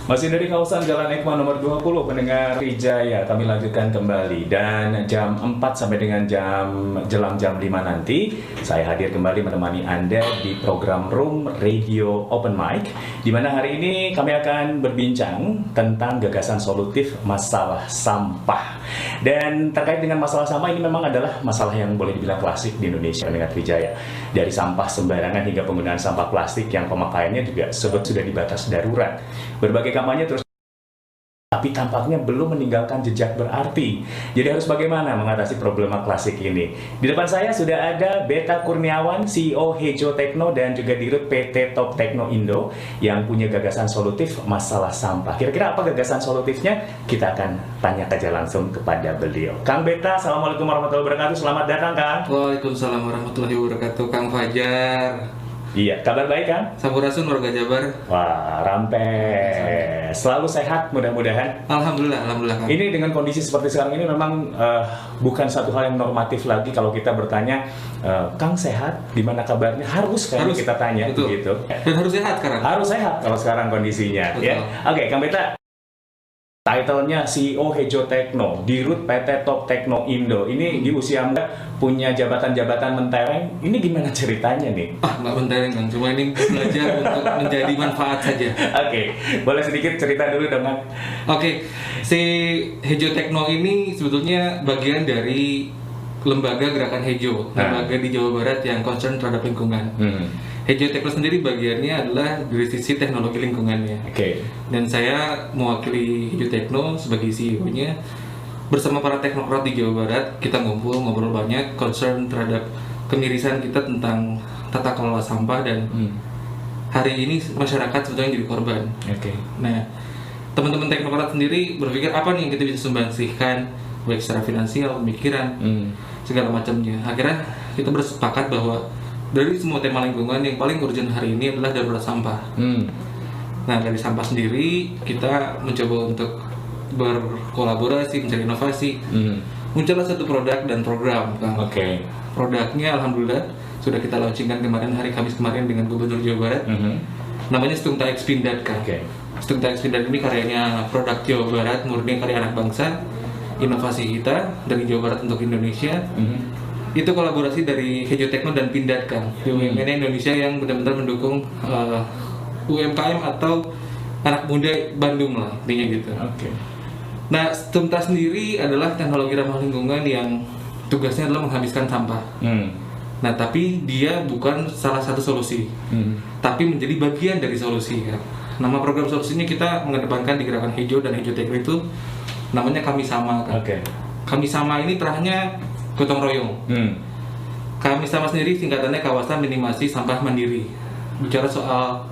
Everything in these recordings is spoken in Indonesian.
Masih dari kawasan Jalan Ekma nomor 20, pendengar Wijaya, kami lanjutkan kembali. Dan jam 4 sampai dengan jelang jam 5 nanti, saya hadir kembali menemani Anda di program Room Radio Open Mic, di mana hari ini kami akan berbincang tentang gagasan solutif masalah sampah. Dan terkait dengan masalah sampah ini memang adalah masalah yang boleh dibilang klasik di Indonesia, pendengar Wijaya. Dari sampah sembarangan hingga penggunaan sampah plastik yang pemakaiannya juga sudah di batas darurat. Berbagai kampanye terus, tapi tampaknya belum meninggalkan jejak berarti. Jadi harus bagaimana mengatasi problema klasik ini? Di depan saya sudah ada Beta Kurniawan, CEO Hejo Tekno dan juga Dirut PT Top Tekno Indo yang punya gagasan solutif masalah sampah. Kira-kira apa gagasan solutifnya? Kita akan tanya saja langsung kepada beliau. Kang Beta, Assalamualaikum warahmatullahi wabarakatuh. Selamat datang, Kang. Waalaikumsalam warahmatullahi wabarakatuh, Kang Fajar. Iya, kabar baik, Kang? Sampurasun warga Jabar. Wah, rampes. Selalu sehat mudah-mudahan. Alhamdulillah, Kang. Ini dengan kondisi seperti sekarang ini memang bukan satu hal yang normatif lagi kalau kita bertanya, Kang sehat, gimana kabarnya? Harus kita tanya, betul. Gitu. Dan harus sehat sekarang. Harus sehat kalau sekarang kondisinya. Betul. Ya. Oke, Kang Beta. Title-nya CEO Hejo Tekno, Dirut PT Top Tekno Indo. Ini di usia Anda punya jabatan-jabatan mentereng. Ini gimana ceritanya nih? Nggak mentereng, Kang. Cuma ini belajar untuk menjadi manfaat saja. Oke, boleh sedikit cerita dulu dong, Kang? Oke, si Hejo Tekno ini sebetulnya bagian dari lembaga Gerakan Hejo, lembaga di Jawa Barat yang concern terhadap lingkungan. Hejo Tekno sendiri bagiannya adalah dari sisi teknologi lingkungannya. Oke. Dan saya mewakili Hejo Tekno sebagai CEO-nya bersama para teknokrat di Jawa Barat. Kita ngobrol banyak concern terhadap kemirisan kita tentang tata kelola sampah dan hari ini masyarakat sebetulnya jadi korban. Oke. Nah, teman-teman teknokrat sendiri berpikir apa nih yang kita bisa sumbangsihkan baik secara finansial, pemikiran, segala macamnya. Akhirnya kita bersepakat bahwa dari semua tema lingkungan yang paling urgent hari ini adalah darurat sampah. Nah, dari sampah sendiri kita mencoba untuk berkolaborasi, mencari inovasi. Muncullah satu produk dan program, Kang. Oke. Produknya alhamdulillah sudah kita launchingkan kemarin hari Kamis kemarin dengan Gubernur Jawa Barat. Namanya Stungta X Pindad, Kang. Stungta X Pindad ini karyanya produk Jawa Barat, murni karya anak bangsa. Inovasi kita dari Jawa Barat untuk Indonesia. Itu kolaborasi dari Hejo Tekno dan Pindad, Kang. BUMN Indonesia yang benar-benar mendukung UMKM atau anak muda Bandung lah, intinya gitu. Oke. Nah, Stungta sendiri adalah teknologi ramah lingkungan yang tugasnya adalah menghabiskan sampah. Nah, tapi dia bukan salah satu solusi, tapi menjadi bagian dari solusi, kan. Nama program solusinya kita mengedepankan di Gerakan Hejo dan Hejo Tekno itu namanya Kami Sama, kan. Kami Sama ini terahnya gotong royong. Kami Sama sendiri singkatannya kawasan minimasi sampah mandiri. Bicara soal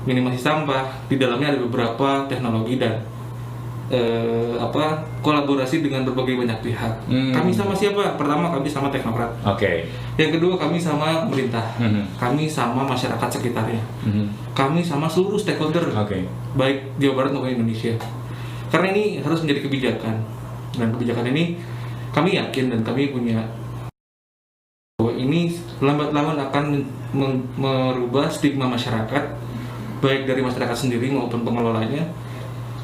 minimasi sampah, di dalamnya ada beberapa teknologi dan kolaborasi dengan berbagai banyak pihak. Kami sama siapa? Pertama, kami sama teknokrat. Yang kedua, kami sama pemerintah. Kami sama masyarakat sekitarnya. Kami sama seluruh stakeholder, baik Jawa Barat maupun Indonesia. Karena ini harus menjadi kebijakan, dan kebijakan ini kami yakin dan kami punya bahwa ini lambat laun akan merubah stigma masyarakat, baik dari masyarakat sendiri maupun pengelolanya,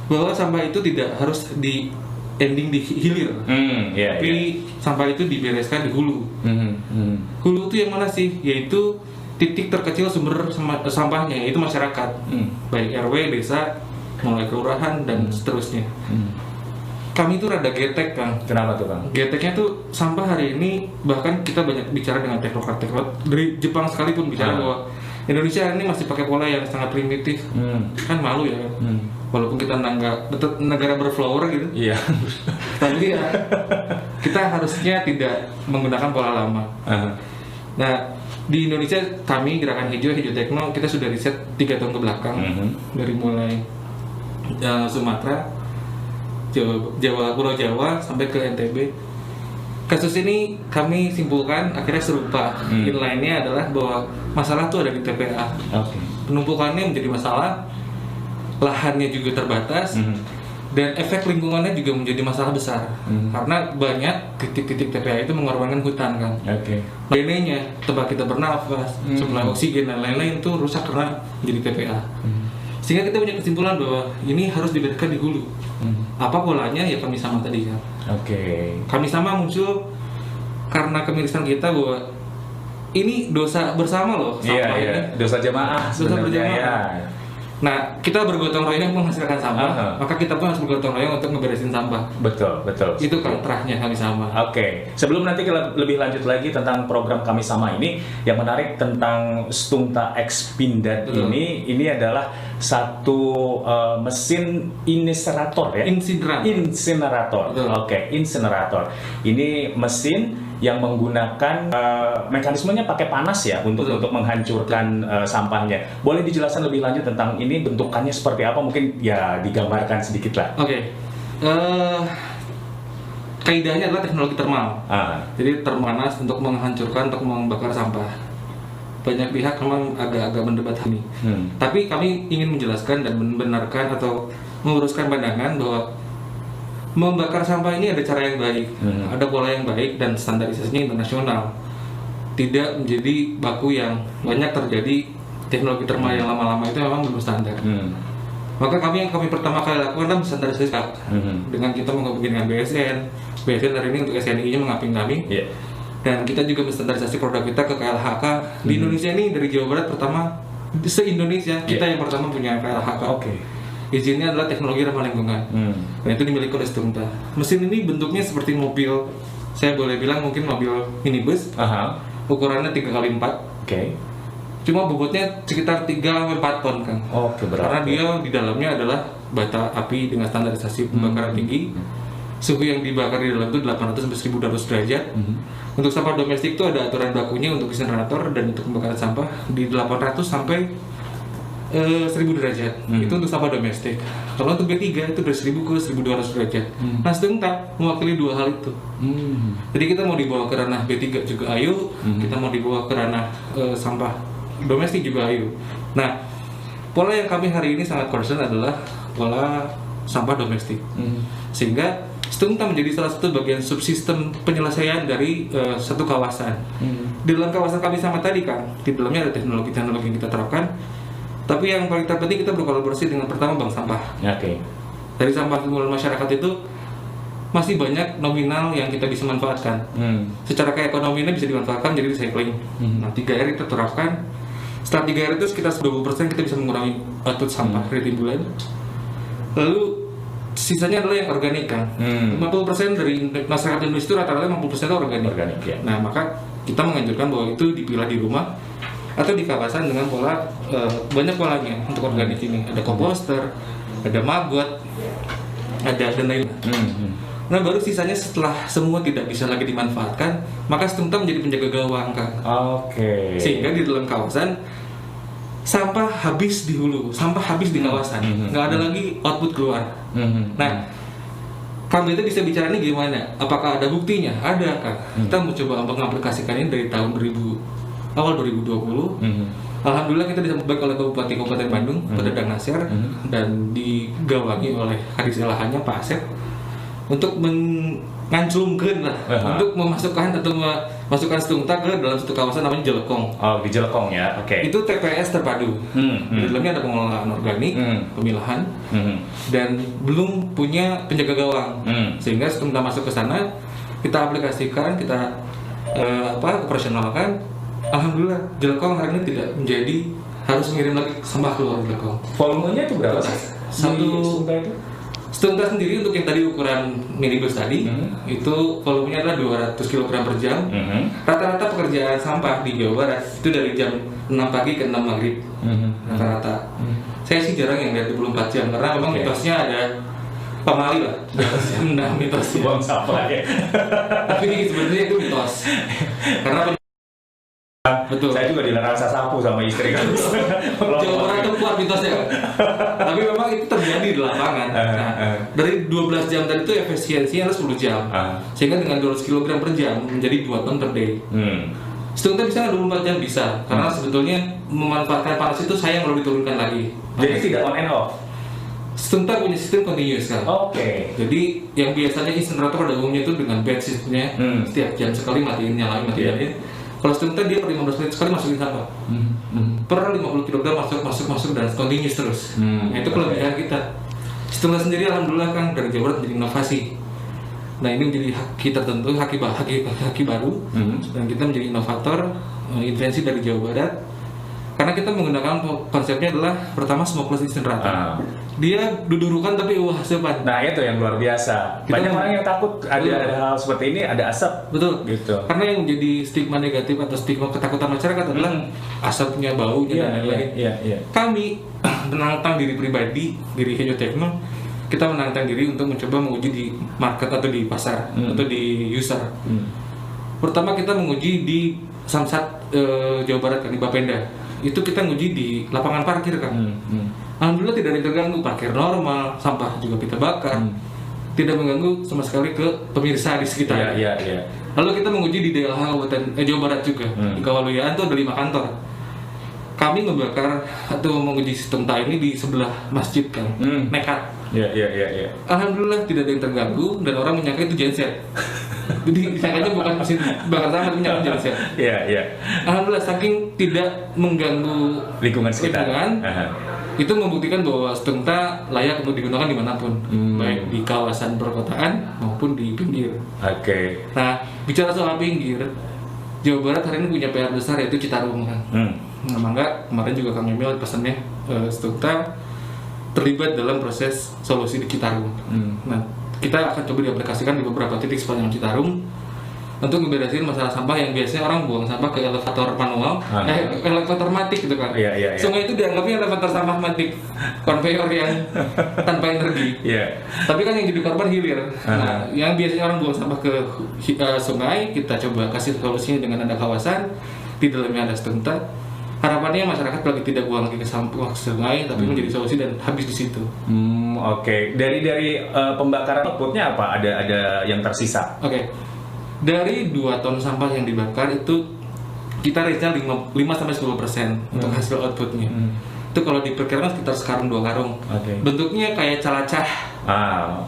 bahwa sampah itu tidak harus di ending di hilir, tapi sampah itu dibereskan di hulu. Hulu itu yang mana sih? Yaitu titik terkecil sumber sampahnya, yaitu masyarakat, baik RW, desa, mulai kelurahan dan seterusnya. Kami itu rada getek, Kang. Kenapa tuh, Kang? Geteknya tuh sampah hari ini, bahkan kita banyak bicara dengan teknokrat dari Jepang sekalipun bicara bahwa Indonesia ini masih pakai pola yang sangat primitif. Kan malu ya, kan? Walaupun kita negara berflower gitu. Iya. Tapi ya, kita harusnya tidak menggunakan pola lama. Nah, di Indonesia kami Gerakan Hejo Tekno kita sudah riset 3 tahun ke belakang, dari mulai Sumatera, Pulau Jawa sampai ke NTB. Kasus ini kami simpulkan akhirnya serupa. Inline-nya adalah bahwa masalah itu ada di TPA. Penumpukannya menjadi masalah, lahannya juga terbatas, dan efek lingkungannya juga menjadi masalah besar. Karena banyak titik-titik TPA itu mengorbankan hutan, kan. DNA-nya, tempat kita bernafas, suplai oksigen dan lain-lain itu rusak karena menjadi TPA. Sehingga kita punya kesimpulan bahwa ini harus dibedakan di hulu. Apa polanya? Ya kami sama tadi kan. Kami sama muncul karena kemirisan kita bahwa ini dosa bersama loh, sampah ini. Dosa jamaah. Dosa berjamaah. Ya. Nah, kita bergotong royong menghasilkan sampah, maka kita pun harus bergotong royong untuk ngeberesin sampah. Betul. Itu kontrahnya Kami Sama. Sebelum nanti kita lebih lanjut lagi tentang program Kami Sama ini, yang menarik tentang Stungta X Pindad ini adalah satu mesin insinerator ya. Insinerator. Insinerator. Ini mesin yang menggunakan mekanismenya pakai panas ya untuk menghancurkan sampahnya. Boleh dijelaskan lebih lanjut tentang ini, bentukannya seperti apa? Mungkin ya digambarkan sedikit lah. Kaidahnya adalah teknologi termal. Jadi terpanas untuk menghancurkan, untuk membakar sampah. Banyak pihak memang agak-agak mendebat ini. Tapi kami ingin menjelaskan dan membenarkan atau meluruskan pandangan bahwa membakar sampah ini ada cara yang baik, ada pola yang baik dan standarisasinya internasional. Tidak menjadi baku yang banyak terjadi teknologi termal yang lama-lama itu memang belum standar. Maka yang kami pertama kali lakukan adalah standarisasi dengan kita menghubungi dengan BSN. BSN hari ini untuk SNI-nya mengamping kami. Dan kita juga menstandarisasi produk kita ke KLHK. Di Indonesia ini dari Jawa Barat pertama se-Indonesia kita yang pertama punya KLHK. Izinnya adalah teknologi ramah lingkungan. Dan itu dimiliki oleh Stungta. Mesin ini bentuknya seperti mobil, saya boleh bilang mungkin mobil minibus. Ukurannya 3x4. Cuma bobotnya sekitar 3-4 ton kan. Karena dia di dalamnya adalah bata api dengan standarisasi pembakaran tinggi. Suhu yang dibakar di dalam itu 800-1200 derajat. Untuk sampah domestik itu ada aturan bakunya untuk insinerator dan untuk pembakaran sampah di 800 sampai 1000 derajat. Itu untuk sampah domestik. Kalau untuk B3 itu dari 1000 ke 1200 derajat. Nah, Stungta mewakili dua hal itu. Jadi kita mau dibawa ke ranah B3 juga ayo, kita mau dibawa ke ranah sampah domestik juga ayo. Nah, pola yang kami hari ini sangat concern adalah pola sampah domestik. Sehingga Stungta menjadi salah satu bagian subsistem penyelesaian dari satu kawasan. Di dalam kawasan Kami Sama tadi kan, di dalamnya ada teknologi-teknologi yang kita terapkan. Tapi yang paling terpenting kita berkolaborasi dengan pertama bank sampah. Dari sampah kumulatif masyarakat itu masih banyak nominal yang kita bisa manfaatkan. Secara keekonomiannya bisa dimanfaatkan jadi recycling. Nah, 3R kita terapkan. Setelah 3R itu sekitar 20% kita bisa mengurangi output sampah dari timbulan. Lalu sisanya adalah yang organik kan. 50% dari masyarakat Indonesia itu rata-rata 50% itu organik. Nah, maka kita menganjurkan bahwa itu dipilah di rumah atau di kawasan dengan pola banyak polanya untuk organik ini. Ada komposter, ada maggot, ada dan lain. Nah, baru sisanya setelah semua tidak bisa lagi dimanfaatkan, maka Stungta menjadi penjaga gawang kan. Sehingga di dalam kawasan sampah habis di hulu, sampah habis di kawasan, nggak ada lagi output keluar. Nah, kami itu bisa bicara ini gimana? Apakah ada buktinya? Ada kan? Kita mencoba mengaplikasikannya dari tahun awal 2020. Alhamdulillah kita disambut baik oleh Kabupaten Bandung, pada Nasir, dan digawangi oleh Kadis Elahannya Pak Asep untuk menganclungkan lah, untuk memasukkan atau memasukkan Stungta ke dalam satu kawasan namanya Jelekong. Di Jelekong ya, Itu TPS terpadu. Di dalamnya ada pengelolaan organik, pemilahan, dan belum punya penjaga gawang. Sehingga Stungta masuk ke sana, kita aplikasikan, kita operasionalkan. Alhamdulillah, Jelekong hari ini tidak menjadi harus mengirim lagi sampah keluar Jelekong. Volumenya itu berapa? Stungta sendiri untuk yang tadi ukuran minibus tadi, itu volumenya adalah 200 kg per jam. Rata-rata pekerjaan sampah di Jawa Barat itu dari jam 6 pagi ke 6 maghrib. Rata-rata. Saya sih jarang yang lihat 24 jam, karena memang mitosnya ada pamali lah. Mitosnya. Buang sampah ya. Tapi sebenarnya itu mitos. Karena betul. Saya juga dilarang sapu sama istri kan. Jawa Barat itu kuat mitosnya. Tapi memang itu terjadi di lapangan. Dari 12 jam tadi itu efisiensinya harus 10 jam. Sehingga dengan 200 kg per jam menjadi 2 ton per day. Stungta bisa 24 jam bisa. Karena sebetulnya memanfaatkan panas itu sayang kalau diturunkan lagi. Jadi tidak on and off. Stungta punya sistem continuous kan. Jadi yang biasanya insinerator pada umumnya itu dengan batch sistemnya, setiap jam sekali matiin nyalain. Kalau Stunta dia per 15 menit sekali masukin sampah. Per 50 kg masuk dan continuous terus. Nah, itu kelebihan kita. Stunta sendiri alhamdulillah kan dari Jawa Barat menjadi inovasi. Nah, ini menjadi haki tertentu, haki baru. Dan kita menjadi inovator, invensi dari Jawa Barat. Karena kita menggunakan konsepnya adalah pertama smokeless incinerator. Dia dudurukan tapi hasilkan. Nah, itu yang luar biasa. Banyak orang yang takut ada hal seperti ini, ada asap. Betul. Gitu. Karena yang menjadi stigma negatif atau stigma ketakutan masyarakat adalah asapnya, baunya dan lain-lain. Iya. Kami menantang diri pribadi, diri Hejo Techno, kita menantang diri untuk mencoba menguji di market atau di pasar atau di user. Pertama kita menguji di Samsat Jawa Barat kan, di Bapenda. Itu kita nguji di lapangan parkir kan. Alhamdulillah tidak ada yang terganggu, parkir normal, sampah juga kita bakar, tidak mengganggu sama sekali ke pemirsa di sekitar. Iya. Lalu kita menguji di DLH Kabupaten Jawa Barat juga, di Kawaluyaan itu ada 5 kantor. Kami membakar atau menguji sistem ini di sebelah masjid kan, nekat. Iya. Alhamdulillah tidak ada yang terganggu dan orang menyangka itu genset. Jadi disangkanya bukan mesin bakar sampah, tapi menyangka genset. Iya. Alhamdulillah saking tidak mengganggu lingkungan sekitar. Itu membuktikan bahwa Stunta layak untuk digunakan dimanapun, baik di kawasan perkotaan maupun di pinggir. Oke. Nah, bicara soal pinggir, Jawa Barat hari ini punya PR besar yaitu Citarum kan. Nah, mangga kemarin juga Kang Emil pesannya Stunta terlibat dalam proses solusi di Citarum. Nah, kita akan coba diaplikasikan di beberapa titik sepanjang Citarum untuk ngeberesin masalah sampah yang biasanya orang buang sampah ke elevator manual, elevator matik gitu kan. Iya. Sungai itu dianggapnya elevator sampah matik, konveyor yang tanpa energi. Tapi kan yang jadi korban hilir. Nah, yang biasanya orang buang sampah ke sungai, kita coba kasih solusinya dengan ada kawasan di dalamnya ada Stunta. Harapannya masyarakat lagi tidak buang lagi ke sampah ke sungai, tapi menjadi solusi dan habis di situ. Oke. Dari pembakaran outputnya apa? Ada yang tersisa? Oke. Dari 2 ton sampah yang dibakar itu kita range-nya 5-10% untuk hasil outputnya. Itu kalau diperkirakan sekitar sekarang 2 karung. Bentuknya kayak calacah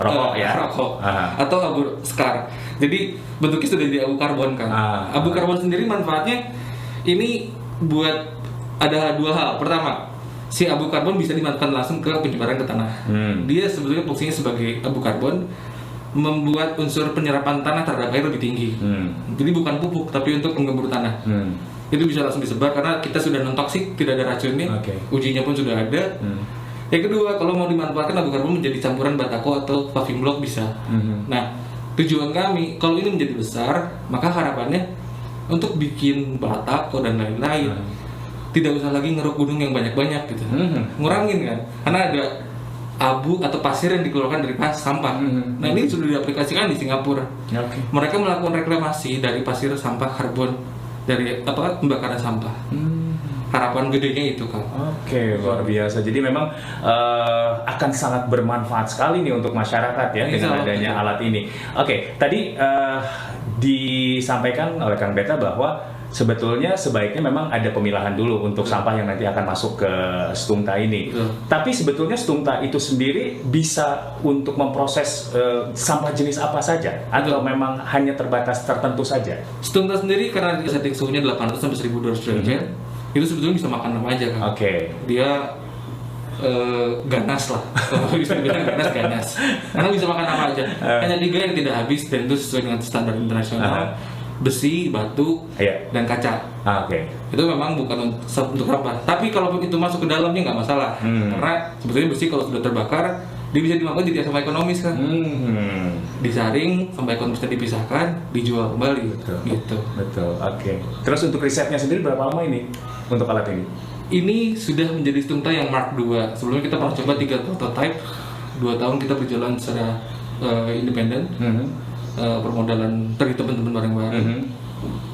rokok ya? Rokok atau abu sekar. Jadi bentuknya sudah di abu karbon kan. Abu karbon sendiri manfaatnya ini buat ada 2 hal. Pertama, si abu karbon bisa dimanfaatkan langsung ke penyebaran ke tanah. Dia sebetulnya fungsinya sebagai abu karbon, membuat unsur penyerapan tanah terhadap air lebih tinggi. Jadi bukan pupuk, tapi untuk menggembur tanah. Itu bisa langsung disebar karena kita sudah non-toksik, tidak ada racunnya. Ujinya pun sudah ada. Yang kedua, kalau mau dimanfaatkan abu karbon menjadi campuran batako atau paving block bisa. Nah, tujuan kami kalau ini menjadi besar, maka harapannya untuk bikin batako dan lain-lain. Tidak usah lagi ngeruk gunung yang banyak-banyak gitu. Ngurangin kan, karena ada abu atau pasir yang dikeluarkan dari sampah. Nah, ini sudah diaplikasikan di Singapura. Mereka melakukan reklamasi dari pasir sampah karbon dari pembakaran sampah. Harapan gedenya itu kan. Luar biasa. Jadi memang akan sangat bermanfaat sekali nih untuk masyarakat ya dengan adanya alat ini. Tadi disampaikan oleh Kang Beta bahwa sebetulnya sebaiknya memang ada pemilahan dulu untuk sampah yang nanti akan masuk ke Stunta ini. Tapi sebetulnya Stunta itu sendiri bisa untuk memproses sampah jenis apa saja atau memang hanya terbatas tertentu saja? Stunta sendiri karena setting suhunya 800 sampai 1200 derajat, itu sebetulnya bisa makan apa aja kan. Dia ganas lah, kalau bisa dibilang ganas. Karena bisa makan apa aja. Hanya 3 yang tidak habis dan itu sesuai dengan standar internasional. Besi, batu, dan kaca. Itu memang bukan untuk sampah. Tapi kalaupun itu masuk ke dalamnya nggak masalah. Karena sebetulnya besi kalau sudah terbakar, dia bisa dimakan jadi sampah ekonomis kan. Disaring, sampah ekonomisnya dipisahkan, dijual kembali. Betul. Terus untuk risetnya sendiri berapa lama ini untuk alat ini? Ini sudah menjadi Stunta yang Mark II. Sebelumnya kita pernah coba 3 prototype. 2 tahun kita berjalan secara independen. Permodalan dari teman-teman bareng-bareng.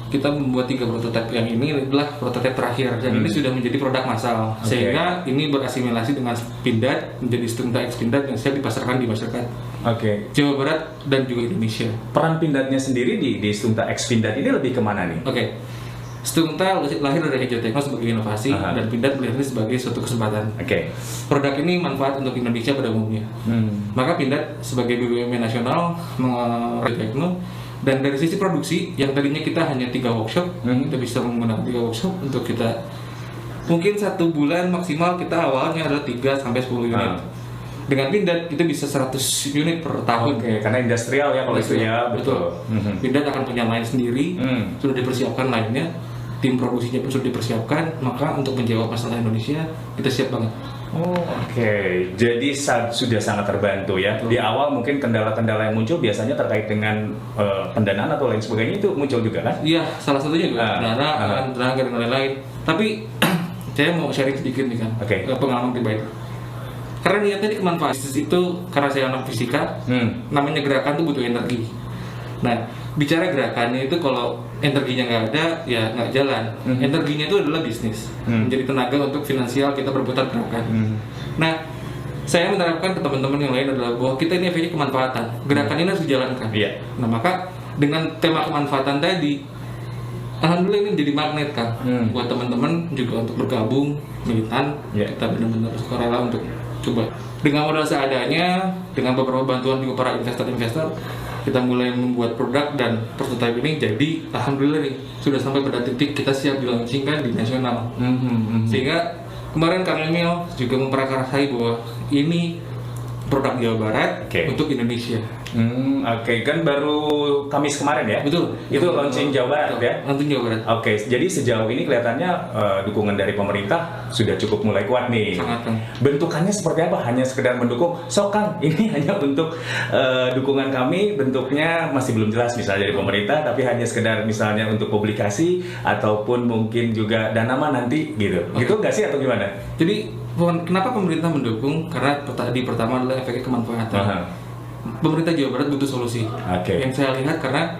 Kita membuat 3 prototipe yang ini adalah prototipe terakhir dan ini sudah menjadi produk massal. Sehingga ini berasimilasi dengan Pindad menjadi Stunta X Pindad yang siap dipasarkan di masyarakat Jawa Barat dan juga Indonesia. Peran Pindadnya sendiri di Stunta X Pindad ini lebih kemana nih? Stunta lahir dari Hejo Techno sebagai inovasi dan Pindad melihat ini sebagai suatu kesempatan. Produk ini manfaat untuk Indonesia pada umumnya. Maka Pindad sebagai BUMN nasional Hejo Techno Dan dari sisi produksi, yang tadinya kita hanya 3 workshop, kita bisa menggunakan 3 workshop untuk kita mungkin 1 bulan maksimal kita awalnya adalah 3-10 unit. Dengan Pindad kita bisa 100 unit per tahun. Karena industrial ya kalau itu ya, betul. Pindad akan punya line sendiri, sudah dipersiapkan line-nya, tim produksinya pun sudah dipersiapkan, maka untuk menjawab masalah Indonesia kita siap banget. Jadi sudah sangat terbantu ya. Di awal mungkin kendala-kendala yang muncul biasanya terkait dengan pendanaan atau lain sebagainya itu muncul juga kan? Iya, salah satunya juga pendanaan, tenaga dan lain-lain. Tapi saya mau sharing sedikit nih kan, pengalaman pribadi. Karena niatnya di kemanfaatan itu, karena saya anak fisika, namanya gerakan tuh butuh energi. Nah, bicara gerakannya itu kalau energinya nggak ada, ya nggak jalan. Energinya itu adalah bisnis, menjadi tenaga untuk finansial kita berputar gerakan. Nah, saya menerapkan ke teman-teman yang lain adalah bahwa kita ini efeknya kemanfaatan. Gerakan ini harus dijalankan. Nah, maka dengan tema kemanfaatan tadi, alhamdulillah ini menjadi magnet kan, buat teman-teman juga untuk bergabung, militan. Kita benar-benar sukarela untuk coba dengan modal seadanya, dengan beberapa bantuan juga para investor-investor, kita mulai membuat produk dan prototipe ini jadi alhamdulillah nih sudah sampai pada titik kita siap dilaunchingkan di nasional. Sehingga kemarin Kang Emil juga memprakarsai bahwa ini produk Jawa Barat untuk Indonesia. Kan baru Kamis kemarin ya? Betul. Itu launching Jawa Barat ya? Launching Jawa Barat. Jadi sejauh ini kelihatannya dukungan dari pemerintah sudah cukup mulai kuat nih. Sangat kan. Bentukannya seperti apa? Hanya sekedar mendukung? Kang, ini hanya untuk dukungan kami, bentuknya masih belum jelas misalnya dari pemerintah, tapi hanya sekedar misalnya untuk publikasi ataupun mungkin juga dana nanti gitu. Gitu nggak sih atau gimana? Jadi kenapa pemerintah mendukung? Karena tadi pertama adalah efek kemanfaatan. Pemerintah Jawa Barat butuh solusi. Yang saya lihat karena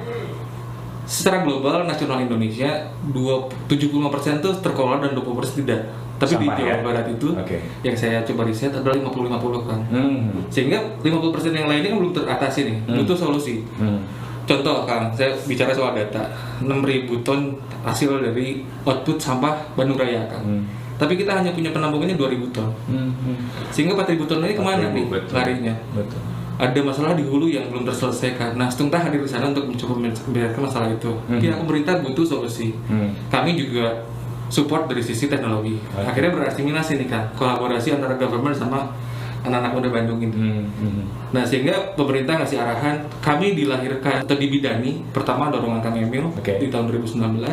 secara global nasional Indonesia 75% itu terkelola dan 20% tidak. Tapi di Jawa Barat itu yang saya coba riset adalah 50-50 kan. Sehingga 50% yang lainnya kan belum teratasi nih, butuh solusi. Contoh Kang, saya bicara soal data 6.000 ton hasil dari output sampah Bandung Raya Kang. Tapi kita hanya punya penampungannya 2.000 ton. Sehingga 4.000 ton ini kemana nih larinya? Ada masalah di hulu yang belum terselesaikan. Nah, Stungta hadir di sana untuk mencoba membereskan masalah itu. Pihak pemerintah butuh solusi. Kami juga support dari sisi teknologi. Akhirnya berasimilasi nih kan, kolaborasi antara government sama anak-anak muda Bandung ini. Nah, sehingga pemerintah ngasih arahan, kami dilahirkan atau dibidani pertama dorongan Kang Emil di tahun 2019.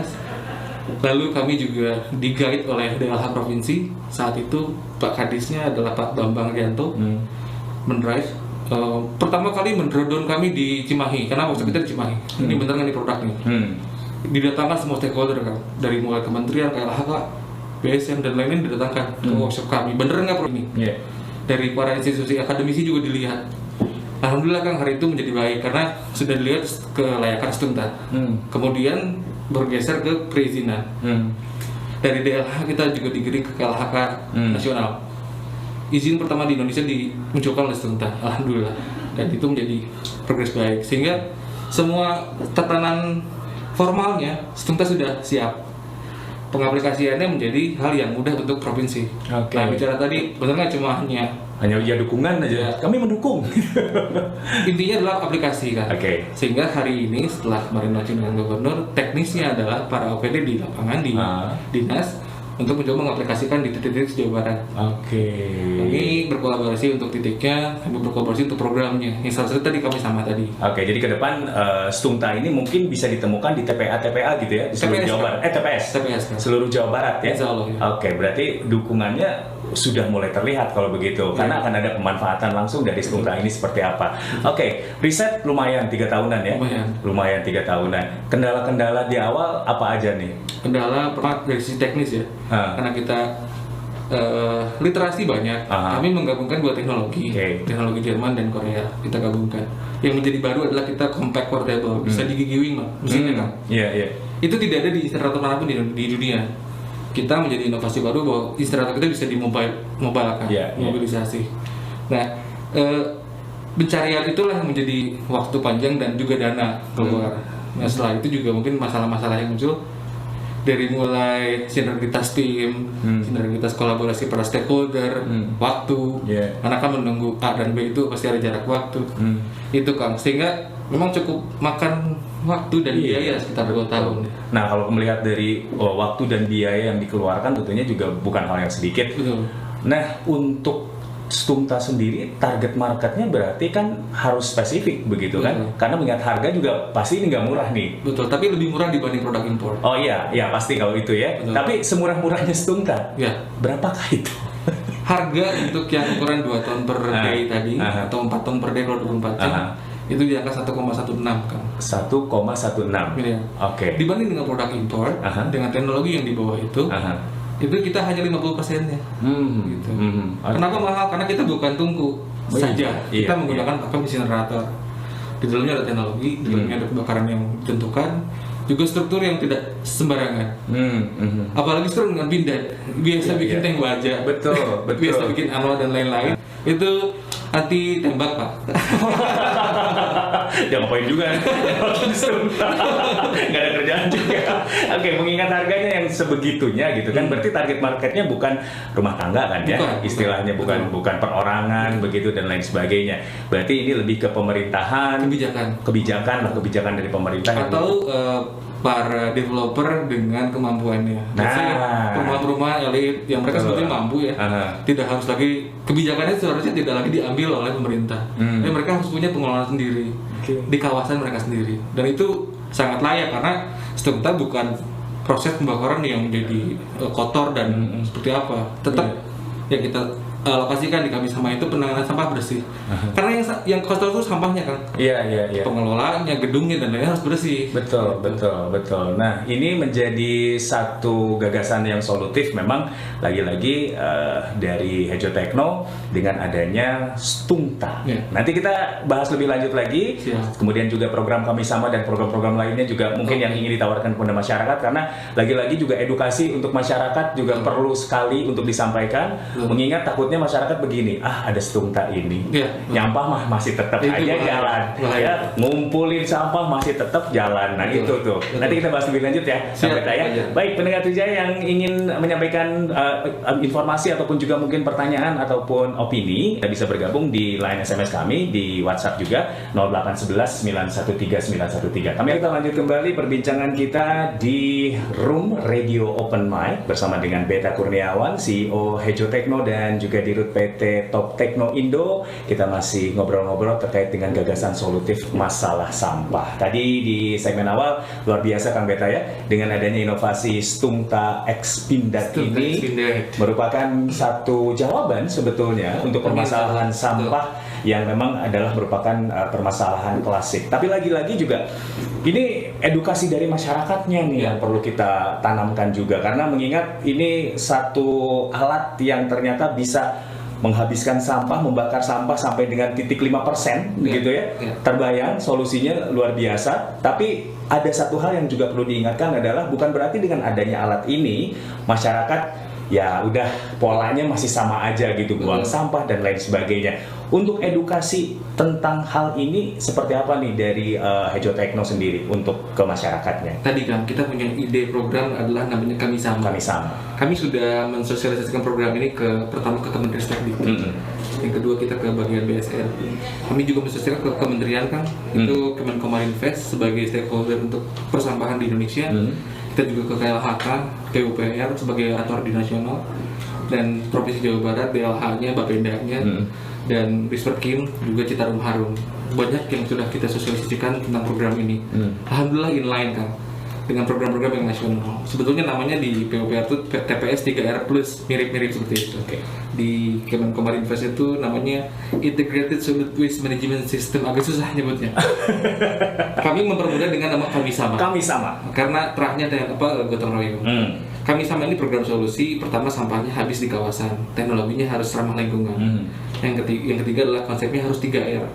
Lalu kami juga di-guide oleh DLH Provinsi. Saat itu Pak Kadisnya adalah Pak Bambang Rianto mendrive. Pertama kali mendrodon kami di Cimahi, karena workshop kita di Cimahi. Ini bener nggak nih produk nih? Didatangkan semua stakeholder kan, dari mulai kementerian, KLHK, BSN dan lain-lain didatangkan ke workshop kami. Bener nggak produk ini? Dari para institusi akademisi juga dilihat. Alhamdulillah Kang, hari itu menjadi baik karena sudah dilihat kelayakan Stungta. Kemudian bergeser ke perizinan. Dari DLH kita juga digiring ke KLHK nasional. Izin pertama di Indonesia dimunculkan oleh Stungta, alhamdulillah, dan itu menjadi progres baik sehingga semua tatanan formalnya Stungta sudah siap. Pengaplikasiannya menjadi hal yang mudah untuk provinsi. Nah, bicara tadi benar nggak cuma hanya dukungan aja. Kami mendukung. Intinya adalah aplikasi kan. Sehingga hari ini setelah kemarin launching dengan gubernur, teknisnya adalah para OPD di lapangan di dinas untuk mencoba mengaplikasikan di titik-titik Jawa Barat. Kami berkolaborasi untuk titiknya, kami berkolaborasi untuk programnya. Yang salah satu tadi kami sama tadi. Jadi ke depan Stungta ini mungkin bisa ditemukan di TPA gitu ya, di seluruh Jawa Barat. TPS kan? Seluruh Jawa Barat ya. Insya Allah, ya. Berarti dukungannya sudah mulai terlihat kalau begitu, karena akan ada pemanfaatan langsung dari Stungta ini seperti apa. Riset lumayan 3 tahunan ya. Lumayan 3 tahunan. Kendala-kendala di awal apa aja nih? Kendala pertama dari sisi teknis ya. Karena kita literasi banyak, kami menggabungkan 2 teknologi, teknologi Jerman dan Korea kita gabungkan. Yang menjadi baru adalah kita compact portable, bisa digigiwing mesinnya kan. Itu tidak ada di insinerator manapun di dunia. Kita menjadi inovasi baru bahwa insinerator kita bisa dimobilkan, mobilisasi. Nah, pencarian itulah yang menjadi waktu panjang dan juga dana keluar. Nah, setelah itu juga mungkin masalah-masalah yang muncul dari mulai sinergitas tim, sinergitas kolaborasi para stakeholder, waktu, karena kan menunggu A dan B itu pasti ada jarak waktu, itu Kang, sehingga memang cukup makan waktu dan biaya sekitar 2 tahun. Nah, kalau melihat dari waktu dan biaya yang dikeluarkan tentunya juga bukan hal yang sedikit. Betul. Nah, untuk Stumta sendiri target marketnya berarti kan harus spesifik begitu kan? Karena mengingat harga juga pasti ini nggak murah nih. Betul, tapi lebih murah dibanding produk impor. Oh iya, ya pasti kalau itu ya. Betul. Tapi semurah-murahnya Stumta, berapakah itu? Harga untuk yang ukuran 2 ton per day tadi atau 4 ton per day kalau 24 jam itu di angka 1,16 kan. 1,16. Iya. Oke. Dibanding dengan produk impor dengan teknologi yang di bawah itu kita hanya 50%-nya. Gitu. Kenapa mahal? Karena kita bukan tungku saja. Kita menggunakan mesin generator. Di dalamnya ada teknologi, di dalamnya ada kebakaran yang ditentukan, juga struktur yang tidak sembarangan. Apalagi struktur dengan pindad, biasa bikin tank baja, betul. biasa bikin ammo dan lain-lain. Itu anti tembak, Pak. Ya ngapain juga nggak ada kerjaan juga. Oke, mengingat harganya yang sebegitunya gitu kan, berarti target marketnya bukan rumah tangga kan ya, istilahnya bukan perorangan begitu dan lain sebagainya. Berarti ini lebih ke pemerintahan, kebijakan dari pemerintah atau para developer dengan kemampuannya. Nah, rumah-rumah elit yang mereka sebetulnya mampu ya, tidak harus lagi kebijakannya seharusnya tidak lagi diambil oleh pemerintah. Tapi mereka harus punya pengelolaan sendiri di kawasan mereka sendiri. Dan itu sangat layak karena Stumta bukan proses pembakaran yang menjadi kotor dan seperti apa. Tetap yang kita lokasikan di Kami Sama itu penanganan sampah bersih. Karena yang kotor itu sampahnya kan. Iya. Pengelolaannya, gedungnya dan lainnya harus bersih. Betul. Nah, ini menjadi satu gagasan yang solutif memang lagi-lagi dari Hejo Techno dengan adanya Stumta. Nanti kita bahas lebih lanjut lagi. Kemudian juga program Kami Sama dan program-program lainnya juga mungkin yang ingin ditawarkan kepada masyarakat, karena lagi-lagi juga edukasi untuk masyarakat juga perlu sekali untuk disampaikan. Mengingat takut masyarakat begini, ada Stumta ini, nyampah mah masih tetap aja jalan, ya, ngumpulin sampah masih tetap jalan. Nah itu tuh, nanti kita bahas lebih lanjut ya, sampai ya. Baik, pendengar Trijaya yang ingin menyampaikan informasi ataupun juga mungkin pertanyaan ataupun opini, bisa bergabung di line SMS kami, di WhatsApp juga 0811 913 913. Kami akan lanjut kembali perbincangan kita di Room Radio Open Mic bersama dengan Beta Kurniawan, CEO Hejo Techno, dan juga Dirut PT Top Techno Indo. Kita masih ngobrol-ngobrol terkait dengan gagasan solutif masalah sampah. Tadi di segmen awal luar biasa Kang Beta ya, dengan adanya inovasi Stumta X Pindad ini merupakan satu jawaban sebetulnya untuk permasalahan sampah yang memang adalah merupakan permasalahan klasik. Tapi lagi-lagi juga ini edukasi dari masyarakatnya nih yang perlu kita tanamkan juga, karena mengingat ini satu alat yang ternyata bisa menghabiskan sampah, membakar sampah sampai dengan titik 5% begitu ya. Terbayang solusinya luar biasa, tapi ada satu hal yang juga perlu diingatkan adalah bukan berarti dengan adanya alat ini masyarakat ya udah polanya masih sama aja gitu, buang sampah dan lain sebagainya. Untuk edukasi tentang hal ini seperti apa nih dari Hejo Techno sendiri untuk ke masyarakatnya? Tadi kan kita punya ide program adalah namanya Kami Sama. Kami sudah mensosialisasikan program ini pertama ke Kemenristek, yang kedua kita ke bagian BSN. Kami juga mensosialisasikan ke kementerian kan, itu Kemenkomarinvest sebagai stakeholder untuk persampahan di Indonesia. Kita juga ke KLHK, PUPR sebagai authority nasional, dan Provinsi Jawa Barat DLH-nya, Bapendanya, dan Risperkim juga Citarum Harum. Banyak yang sudah kita sosialisasikan tentang program ini. Alhamdulillah inline kan dengan program-program yang nasional. Sebetulnya namanya di PUPR itu TPS 3R Plus, mirip-mirip seperti itu. Di Kemenkomarinvest itu namanya Integrated Solid Waste Management System, agak susah nyebutnya. Kami mempermudah dengan nama Kami Sama. Karena terahnya gotong royong. Kami Sama ini program solusi. Pertama, sampahnya habis di kawasan, teknologinya harus ramah lingkungan. Yang ketiga adalah konsepnya harus 3R.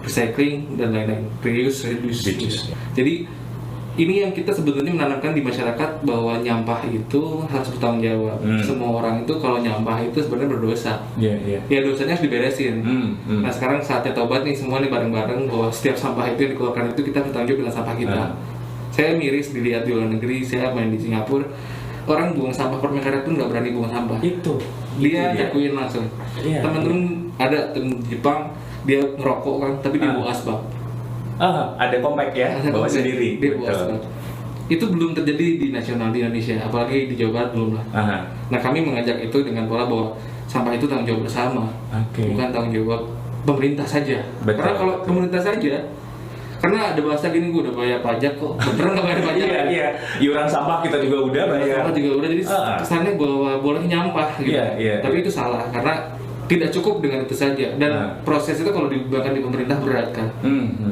Recycling dan lain-lain. Reuse, reduce. Jadi ini yang kita sebetulnya menanamkan di masyarakat bahwa nyampah itu harus bertanggung jawab. Semua orang itu kalau nyampah itu sebenarnya berdosa. Ya dosanya harus diberesin. Nah sekarang saatnya tobat nih semua nih bareng-bareng, bahwa setiap sampah itu yang dikeluarkan itu kita bertanggung jawab dengan sampah kita. Saya miris dilihat di luar negeri, saya main di Singapura, orang buang sampah per meter itu nggak berani buang sampah. Dia nyakuin langsung. Temen-temen ada temen Jepang, dia ngerokok kan, tapi dia bawa asbak. Ada compact ya, bawa sendiri. Itu belum terjadi di nasional di Indonesia, apalagi di Jawa Barat belum lah. Nah, kami mengajak itu dengan pola bahwa sampah itu tanggung jawab bersama, bukan tanggung jawab pemerintah saja. Karena kalau pemerintah saja, karena ada bahasa gini, gue udah bayar pajak kok, beneran nggak bayar pajak? Iya, iuran sampah kita juga udah bayar. Sampah juga udah, jadi kesannya bahwa boleh nyampah gitu. Tapi itu salah, karena tidak cukup dengan itu saja. Dan proses itu kalau dibebankan di pemerintah berat kan.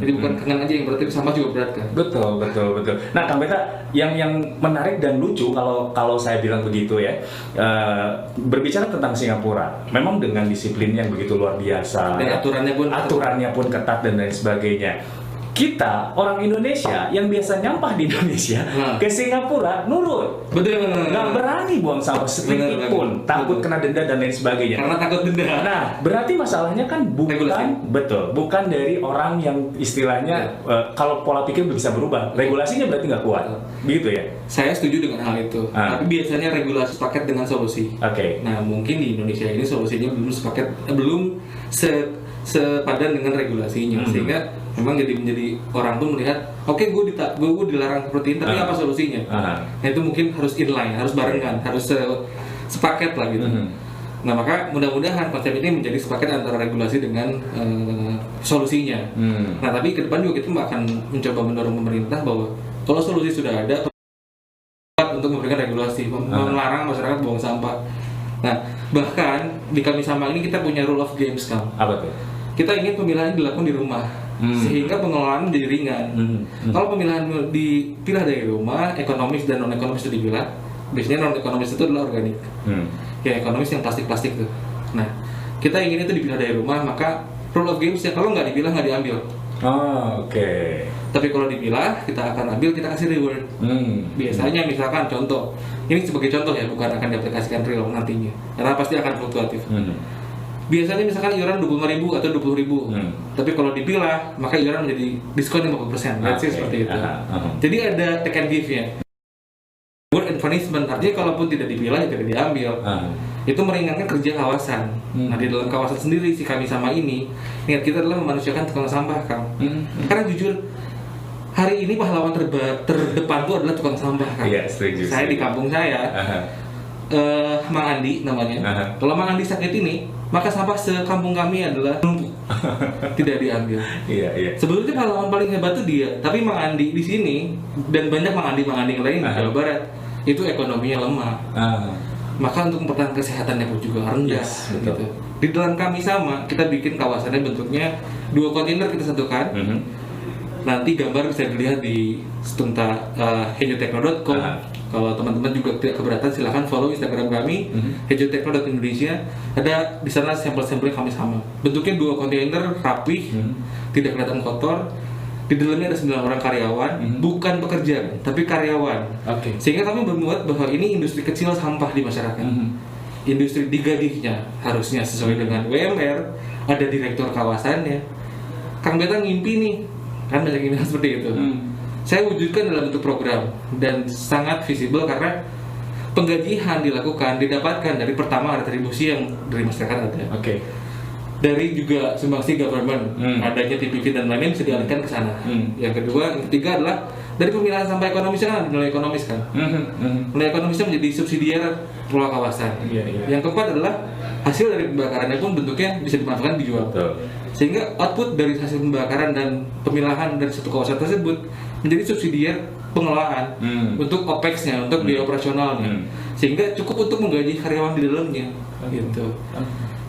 Jadi bukan kengan aja yang berat, tapi sampah juga berat kan. Betul. Nah, Kang Beta, yang menarik dan lucu kalau saya bilang begitu ya, berbicara tentang Singapura, memang dengan disiplin yang begitu luar biasa. Dan aturannya pun ketat dan lain sebagainya. Kita orang Indonesia yang biasa nyampah di Indonesia ke Singapura nurut, nggak berani buang sampah sedikit pun, takut kena denda dan lain sebagainya. Karena takut denda. Nah, berarti masalahnya kan bukan dari orang yang istilahnya kalau pola pikir bisa berubah, regulasinya berarti nggak kuat, gitu ya? Saya setuju dengan hal itu. Tapi biasanya regulasi sepaket dengan solusi. Nah, mungkin di Indonesia ini solusinya belum sepadan dengan regulasinya, sehingga memang menjadi orang pun melihat, gue dilarang seperti ini, tapi apa solusinya? Nah, itu mungkin harus inline, harus barengan, harus sepaket lah gitu. Nah, maka mudah-mudahan konsep ini menjadi sepaket antara regulasi dengan solusinya. Nah, tapi ke depan juga kita akan mencoba mendorong pemerintah bahwa kalau solusi sudah ada, untuk memberikan regulasi, melarang masyarakat buang sampah. Nah, bahkan di Kami Sama ini kita punya rule of games, Kang. Apa tuh? Kita ingin pemilihan dilakukan di rumah, sehingga pengelolaan menjadi ringan. Kalau pemilihan dipilah dari rumah, ekonomis dan non ekonomis itu dipilah. Biasanya non ekonomis itu adalah organik. Ya, ekonomis yang plastik tuh. Nah, kita ingin itu dipilah dari rumah, maka rule of games ya, kalau nggak dipilah nggak diambil. Tapi kalau dipilah, kita akan ambil, kita kasih reward. Biasanya misalkan contoh, ini sebagai contoh ya, bukan akan diaplikasikan real nantinya, karena pasti akan fluktuatif. Biasanya misalkan iuran 25.000 atau 20.000, tapi kalau dipilah, maka iuran menjadi diskon 50%. Let's say seperti itu. Jadi ada take and give-nya. Reward and punishment, artinya kalaupun tidak dipilah, ya tidak diambil. Itu meringankan kerja kawasan. Nah, di dalam kawasan sendiri, si Kami Sama ini, niat kita adalah memanusiakan tukang sampah, Kang. Karena jujur, hari ini pahlawan terdepan itu adalah tukang sampah, Kang. Saya di kampung saya, Mang Andi namanya. Kalau Mang Andi sakit ini, maka sampah sekampung kami adalah numpuk, tidak diambil. Sebetulnya pahlawan paling hebat itu dia, tapi Mang Andi di sini dan banyak Mang Andi yang lain di Jawa Barat itu ekonominya lemah. Maka untuk mempertahankan kesehatannya pun juga rendah. Gitu. Di dalam Kami Sama, kita bikin kawasannya bentuknya 2 kontainer kita satukan. Nanti gambar bisa dilihat di hejotechno.com. Kalau teman-teman juga tidak keberatan, silahkan follow Instagram kami, hejotechno.indonesia. Ada di sana sampel-sampel Kami Sama. Bentuknya 2 kontainer rapih, tidak kelihatan kotor. Di dalamnya ada 9 orang karyawan, bukan pekerja, tapi karyawan. Sehingga kami bermuat bahwa ini industri kecil sampah di masyarakat. Industri digadihnya harusnya sesuai dengan WMR, ada direktur kawasannya. Kang Beta ngimpi nih, kan banyak yang bilang seperti itu. Saya wujudkan dalam bentuk program dan sangat visible karena penggajian didapatkan dari pertama retribusi yang dari masyarakat ada. Dari juga sumbangsi government, adanya TPV dan lainnya bisa dialihkan ke sana. Yang ketiga adalah dari pemilahan sampah ekonomisnya kan, nilai ekonomis kan. Nilai ekonomisnya menjadi subsidiar pengelola kawasan. Yang keempat adalah hasil dari pembakarannya pun bentuknya bisa dimanfaatkan dijual. Sehingga output dari hasil pembakaran dan pemilahan dari satu kawasan tersebut menjadi subsidiar pengelolaan untuk OPEX-nya, untuk biaya operasionalnya. Sehingga cukup untuk menggaji karyawan di dalamnya. Gitu.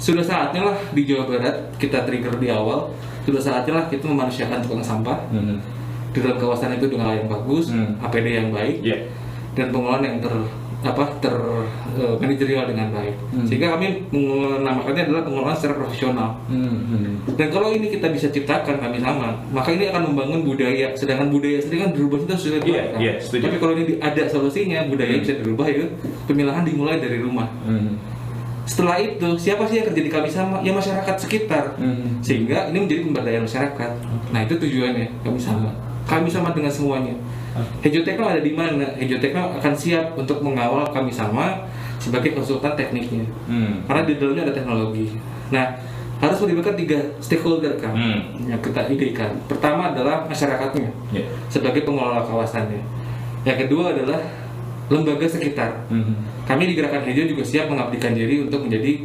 Sudah saatnya lah di Jawa Barat kita trigger di awal. Sudah saatnya lah kita memanusiakan tukang sampah di dalam kawasan itu dengan yang bagus, APD yang baik, dan pengelolaan yang manajerial dengan baik. Sehingga kami menamakannya adalah pengelolaan secara profesional. Dan kalau ini kita bisa ciptakan Kami Sama, maka ini akan membangun budaya. Sedangkan budaya sendiri kan berubah itu sudah tapi kalau ini ada solusinya, budaya bisa dirubah itu. Pemilahan dimulai dari rumah. Setelah itu, siapa sih yang kerja di Kami Sama? Ya masyarakat sekitar. Sehingga ini menjadi pemberdayaan masyarakat. Nah, itu tujuannya Kami Sama. Kami Sama dengan semuanya. Hejotechno ada di mana? Hejotechno akan siap untuk mengawal Kami Sama sebagai konsultan tekniknya. Karena di dalamnya ada teknologi. Nah, harus melibatkan 3 stakeholder kan yang kita idekan. Pertama adalah masyarakatnya sebagai pengelola kawasannya. Yang kedua adalah lembaga sekitar. Kami di Gerakan Hijau juga siap mengabdikan diri untuk menjadi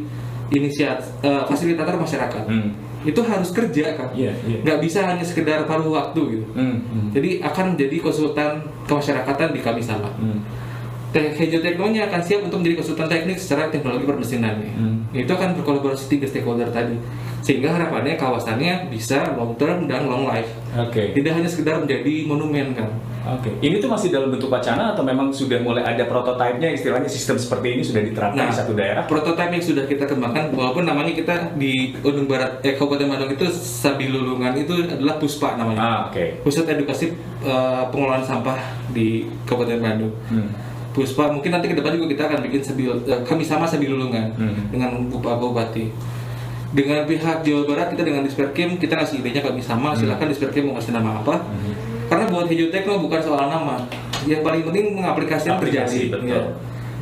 fasilitator masyarakat. Itu harus kerja kan, nggak bisa hanya sekedar paruh waktu gitu. Jadi akan menjadi konsultan kemasyarakatan di Kami Sama. Hijau Teknonya akan siap untuk menjadi konsultan teknik secara teknologi permesinannya. Itu akan berkolaborasi 3 stakeholder tadi, sehingga harapannya kawasannya bisa long term dan long life. Tidak hanya sekedar menjadi monumen kan. Ini tuh masih dalam bentuk wacana atau memang sudah mulai ada prototipenya, istilahnya sistem seperti ini sudah diterapkan di satu daerah? Prototipe yang sudah kita kembangkan, walaupun namanya kita di Bandung Barat, Kabupaten Bandung itu Sabilulungan itu adalah PUSPA namanya. Pusat Edukasi Pengelolaan Sampah di Kabupaten Bandung. PUSPA, mungkin nanti ke depan juga kita akan bikin Kami Sama Sabilulungan dengan Bupati. Dengan pihak Jawa Barat, kita dengan Disperkim, kita ngasih idenya Kami Sama, silakan Disperkim mau ngasih nama apa. Karena buat Hijau Tekno bukan soal nama, yang paling penting mengaplikasikan terjadi.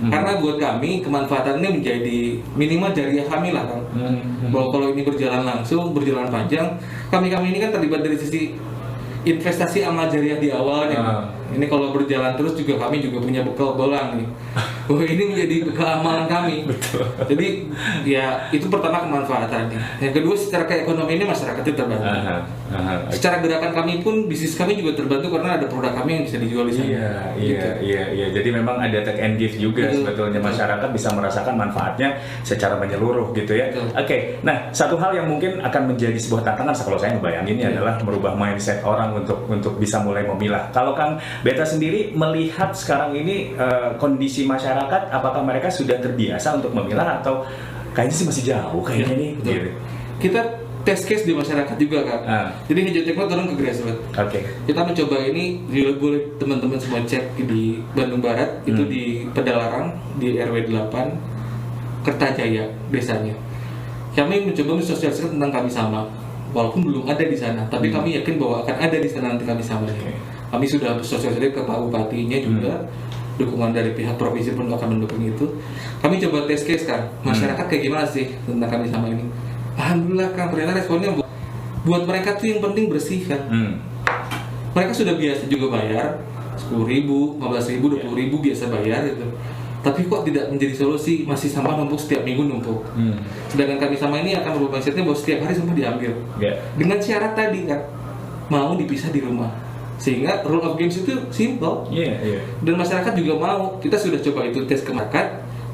Karena buat kami, kemanfaatannya menjadi minimal jariah kami lah kan. Bahwa kalau ini berjalan langsung, berjalan panjang, kami ini kan terlibat dari sisi investasi amal jariah di awalnya. Ini kalau berjalan terus juga kami juga punya bekal bolang nih. Bahwa ini menjadi bekal amalan kami. Jadi ya itu pertama kemanfaatannya. Yang kedua secara keekonomian ini masyarakat itu terbantu. Secara gerakan kami pun bisnis kami juga terbantu karena ada produk kami yang bisa dijual di sana. Iya. Jadi memang ada take and give juga sebetulnya. Masyarakat bisa merasakan manfaatnya secara menyeluruh gitu ya. Nah satu hal yang mungkin akan menjadi sebuah tantangan kalau saya ngebayanginnya adalah merubah mindset orang untuk bisa mulai memilah. Kalau Kang Beta sendiri melihat sekarang ini kondisi masyarakat, apakah mereka sudah terbiasa untuk memilah atau kayaknya sih masih jauh kayaknya nih? Gitu. Kita test case di masyarakat juga kan. Jadi Hijau Tekno turun ke grassroots. Kita mencoba ini, boleh teman-teman semua cek di Bandung Barat, itu di Pedalarang di RW 8 Kertajaya desanya. Kami mencoba mensosialisasikan tentang Kami Sama. Walaupun belum ada di sana, tapi kami yakin bahwa akan ada di sana nanti Kami Sama. Kami sudah sosialisasi ke Pak Bupatinya juga, dukungan dari pihak provinsi pun akan mendukung itu. Kami coba test case kan, masyarakat kayak gimana sih tentang Kami Sama ini. Alhamdulillah kan, ternyata responnya buat mereka tuh yang penting bersih kan. Mereka sudah biasa juga bayar 10.000, 15.000, 20.000 biasa bayar gitu. Tapi kok tidak menjadi solusi, masih sampah numpuk setiap minggu numpuk. Sedangkan Kami Sama ini akan berubah mindsetnya bahwa setiap hari sampah diambil. Dengan syarat tadi kan, mau dipisah di rumah. Sehingga rule of games itu simple. Dan masyarakat juga mau. Kita sudah coba itu tes ke masyarakat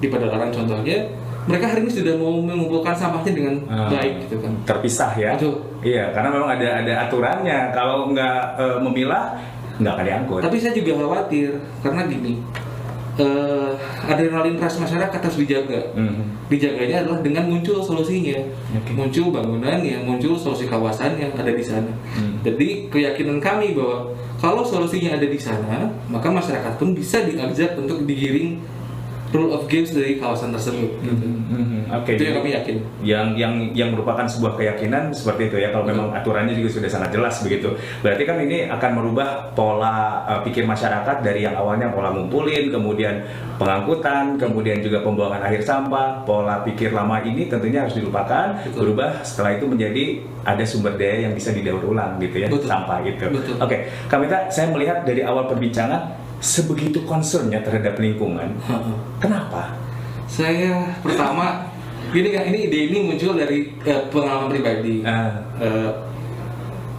di Padalarang contohnya. Mereka hari ini sudah mau mengumpulkan sampahnya dengan baik gitu kan. Terpisah ya. Iya, karena memang ada aturannya. Kalau nggak memilah, nggak akan diangkut. Tapi saya juga khawatir karena gini. Adrenalin rush masyarakat harus dijaga. Dijaganya adalah dengan muncul solusinya, muncul bangunannya, muncul solusi kawasan yang ada di sana. Jadi keyakinan kami bahwa kalau solusinya ada di sana, maka masyarakat pun bisa diajak untuk digiring rule of games dari kawasan tersebut. Itu yang kami yakin. Yang merupakan sebuah keyakinan seperti itu ya. Kalau memang aturannya juga sudah sangat jelas begitu. Berarti kan ini akan merubah pola pikir masyarakat dari yang awalnya pola ngumpulin, kemudian pengangkutan, kemudian juga pembuangan akhir sampah. Pola pikir lama ini tentunya harus dilupakan, berubah setelah itu menjadi ada sumber daya yang bisa didaur ulang gitu ya. Sampah itu. Kak Meta, saya melihat dari awal perbincangan sebegitu concernnya terhadap lingkungan. Kenapa? Saya pertama, gini kan, ini ide ini muncul dari pengalaman pribadi.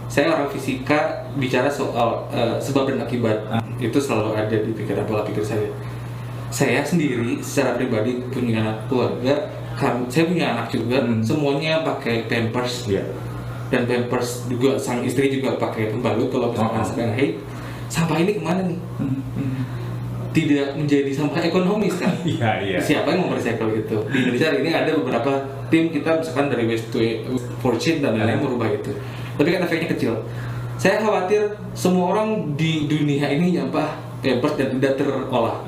Saya orang fisika, bicara soal sebab dan akibat. Itu selalu ada di pikiran, pola pikir saya. Saya sendiri secara pribadi punya keluarga, saya punya anak juga, semuanya pakai Pampers. Dan Pampers juga, sang istri juga pakai pembalut kalau misalkan sedang haid. Sampah ini kemana nih? Tidak menjadi sampah ekonomis kan? Siapa yang mau recycle itu? Di Indonesia hari ini ada beberapa tim kita misalkan dari Waste to Fortune dan lain-lain merubah itu. Tapi kan efeknya kecil. Saya khawatir semua orang di dunia ini nyampah Pampers dan tidak terolah.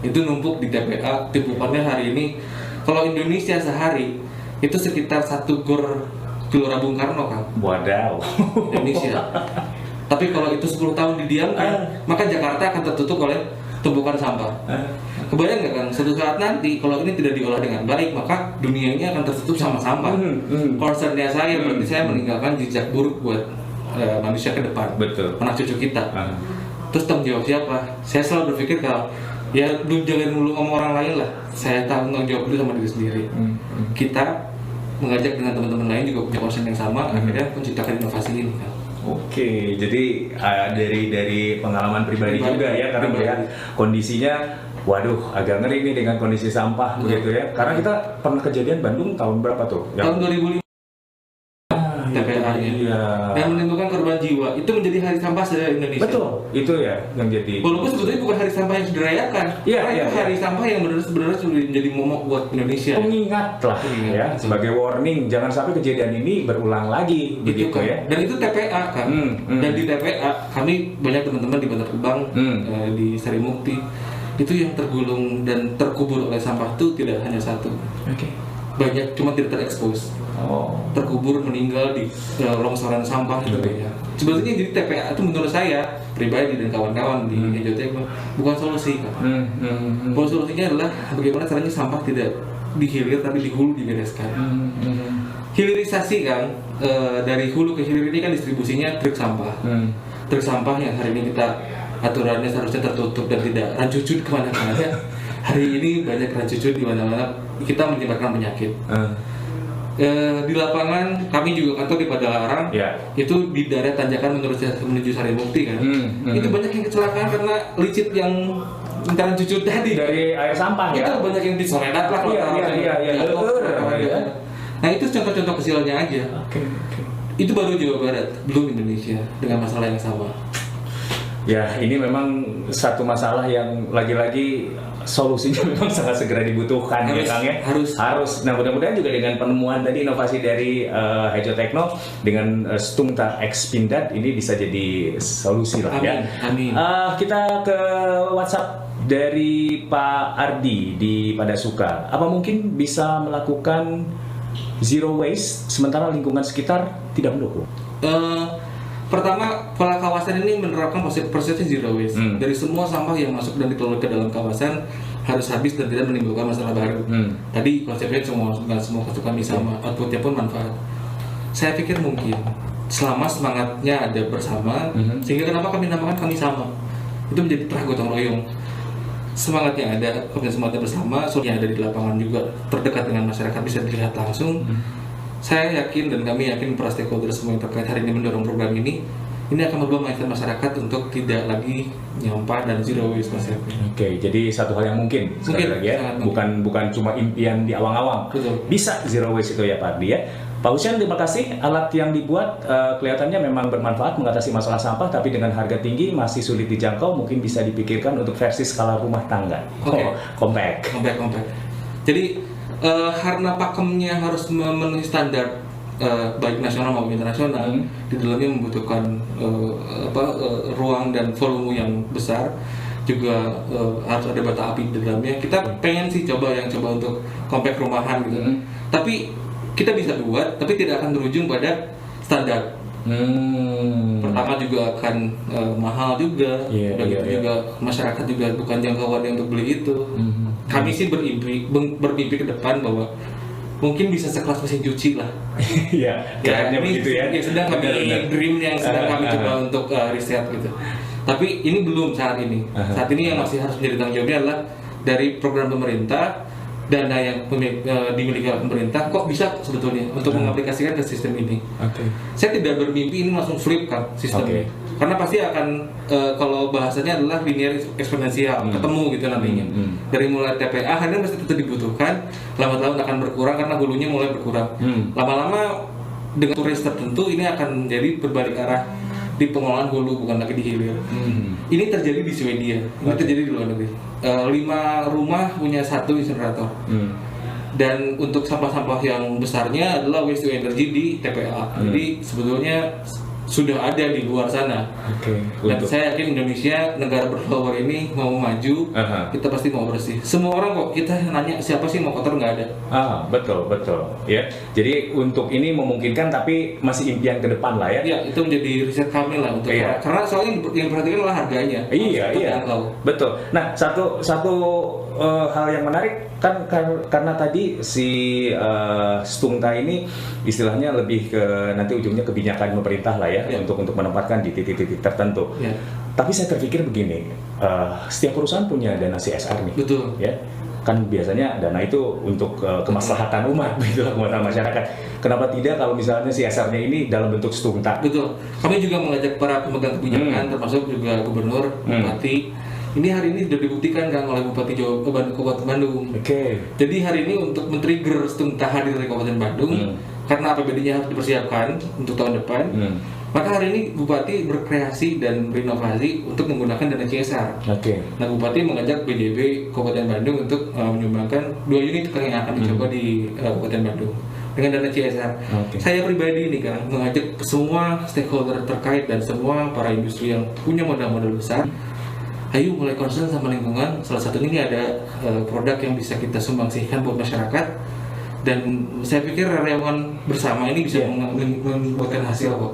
Itu numpuk di TPA, tumpukannya hari ini. Kalau Indonesia sehari itu sekitar 1 gor Gelora Bung Karno kan? Wadaw. Indonesia. Tapi kalau itu 10 tahun didiamkan, maka Jakarta akan tertutup oleh tumpukan sampah. Kebayang nggak kan, suatu saat nanti kalau ini tidak diolah dengan baik, maka dunia ini akan tertutup sama sampah. Concernnya saya berarti saya meninggalkan jejak buruk buat manusia ke depan, betul, anak cucu kita. Terus tanggung jawab siapa? Saya selalu berpikir kalau ya lu jangan dulu sama orang lain lah, saya tanggung jawab dulu sama diri sendiri. Kita mengajak dengan teman-teman lain juga punya concern yang sama, akhirnya menciptakan inovasi ini kan. Oke, jadi dari pengalaman pribadi juga ya, karena melihat kondisinya, waduh, agak ngeri nih dengan kondisi sampah begitu ya. Karena kita pernah kejadian Bandung tahun berapa tuh? Tahun 2005. TPA-nya. Iya. Dan menimbulkan korban jiwa. Itu menjadi hari sampah se-Indonesia. Betul, itu ya yang jadi. Walaupun sebetulnya bukan hari sampah yang sudah dirayakan. Iya, itu hari sampah yang sebenarnya sudah menjadi momok buat Indonesia. Pengingat lah ya, sebagai warning jangan sampai kejadian ini berulang lagi begitu kan. ya. Dan itu TPA kan. Dan di TPA kami banyak teman-teman di Bantar Gebang, di Sari Mukti. Itu yang tergulung dan terkubur oleh sampah itu tidak hanya satu. Banyak, cuma tidak terekspos. Terkubur meninggal di longsoran sampah itu banyak. Sebetulnya jadi TPA itu menurut saya pribadi dan kawan-kawan di EJOT bukan solusi kan. Solusinya adalah bagaimana caranya sampah tidak dihilir tapi di hulu dibereskan. Hilirisasi kan, dari hulu ke hilir ini kan distribusinya truk sampah. Truk sampah yang hari ini kita aturannya seharusnya tertutup dan tidak rancucut kemana-mana. Hari ini banyak rancucut di mana-mana, kita menyebarkan penyakit. Di lapangan kami juga kantor di Padalarang, itu di daerah tanjakan menuju Sari Mukti kan, itu banyak yang kecelakaan karena licit yang intaran cucut tadi dari air sampah ya. Itu banyak yang disoredat lah kalau Nah itu contoh-contoh kecilnya aja. Itu baru Jawa Barat, belum Indonesia dengan masalah yang sama. Ya, ini memang satu masalah yang lagi-lagi solusinya memang sangat segera dibutuhkan ya Kang ya. Harus. Nah, mudah-mudahan juga dengan penemuan tadi inovasi dari Hejo Tekno dengan Stungta X Pindad ini bisa jadi solusi lah ya. Amin. Kita ke WhatsApp dari Pak Ardi di Padasuka. Apa mungkin bisa melakukan zero waste sementara lingkungan sekitar tidak mendukung? Pertama, pola kawasan ini menerapkan persepsi zero waste. Dari semua sampah yang masuk dan dikelola ke dalam kawasan harus habis dan tidak menimbulkan masalah baru. Tadi konsepnya semua kami sama, outputnya pun manfaat. Saya pikir mungkin selama semangatnya ada bersama, sehingga kenapa kami namakan kami sama. Itu menjadi terah gotong royong. Semangatnya ada, kemudian semangatnya bersama, solusinya ada di lapangan juga terdekat dengan masyarakat bisa dilihat langsung. Saya yakin dan kami yakin para stakeholder semua yang terkait hari ini mendorong program ini akan merubah mindset masyarakat untuk tidak lagi nyampah dan zero waste konsepnya. Oke, jadi satu hal yang mungkin lagi ya, bukan cuma impian di awang-awang. Bisa zero waste itu ya Pak Ardi ya. Pak Husein, terima kasih. Alat yang dibuat kelihatannya memang bermanfaat mengatasi masalah sampah, tapi dengan harga tinggi masih sulit dijangkau. Mungkin bisa dipikirkan untuk versi skala rumah tangga. Compact. Jadi karena pakemnya harus memenuhi standar baik nasional maupun internasional, di dalamnya membutuhkan ruang dan volume yang besar, juga harus ada bata api di dalamnya. Kita pengen sih coba untuk compact rumahan gitu, tapi kita bisa buat, tapi tidak akan berujung pada standar. Pertama juga akan mahal juga, juga masyarakat juga bukan jangkauan untuk beli itu. Kami sih bermimpi ke depan bahwa mungkin bisa sekelas mesin cuci lah. Kayaknya begitu ya. Sedang kami dream yang sedang kami coba untuk riset gitu. Tapi ini belum saat ini. Saat ini yang masih harus menjadi tanggung jawabnya adalah dari program pemerintah, dana yang dimiliki oleh pemerintah kok bisa sebetulnya untuk mengaplikasikan ke sistem ini. Saya tidak bermimpi ini langsung flip kan sistemnya, karena pasti akan kalau bahasanya adalah linear eksponensial, ketemu gitu nantinya. Dari mulai TPA akhirnya pasti tetap dibutuhkan, lambat-lambat akan berkurang karena hulunya mulai berkurang. Lama-lama dengan turis tertentu ini akan menjadi berbalik arah di pengelolaan hulu, bukan lagi di hilir. Ini terjadi di Swedia, ini terjadi di luar negeri. 5 rumah punya 1 insinerator. Dan untuk sampah-sampah yang besarnya adalah waste to energy di TPA. Jadi sebetulnya sudah ada di luar sana. Dan saya yakin Indonesia, negara berflower ini mau maju, kita pasti mau bersih. Semua orang kok, kita nanya siapa sih mau kotor, nggak ada. Betul ya. Jadi untuk ini memungkinkan, tapi masih impian ke depan lah ya. Ya, itu menjadi riset kami lah untuk karena soalnya yang diperhatikan adalah harganya. Betul. Nah, satu hal yang menarik kan karena tadi si Stungta ini istilahnya lebih ke nanti ujungnya kebijakan pemerintah lah ya, untuk menempatkan di titik-titik tertentu. Tapi saya terpikir begini, setiap perusahaan punya dana CSR nih. Betul. Ya. Kan biasanya dana itu untuk kemaslahatan umat, gitu, kemaslahatan masyarakat. Kenapa tidak kalau misalnya CSR-nya ini dalam bentuk Stungta? Betul. Kami juga mengajak para pemegang kebijakan, termasuk juga gubernur, bupati. Ini hari ini sudah dibuktikan kan oleh Bupati Kabupaten Bandung. Jadi hari ini untuk men-trigger Stungta hadir dari Kabupaten Bandung, karena APBD-nya harus dipersiapkan untuk tahun depan. Maka hari ini Bupati berkreasi dan berinovasi untuk menggunakan dana CSR. Nah, Bupati mengajak BDB Kabupaten Bandung untuk menyumbangkan 2 unit yang akan dicoba di Kabupaten Bandung dengan dana CSR. Saya pribadi ini kan mengajak semua stakeholder terkait dan semua para industri yang punya modal-modal besar. Ayo mulai concern sama lingkungan. Salah satunya ini ada produk yang bisa kita sumbangsihkan buat masyarakat. Dan saya pikir karyawan bersama ini bisa membuatkan hasil kok.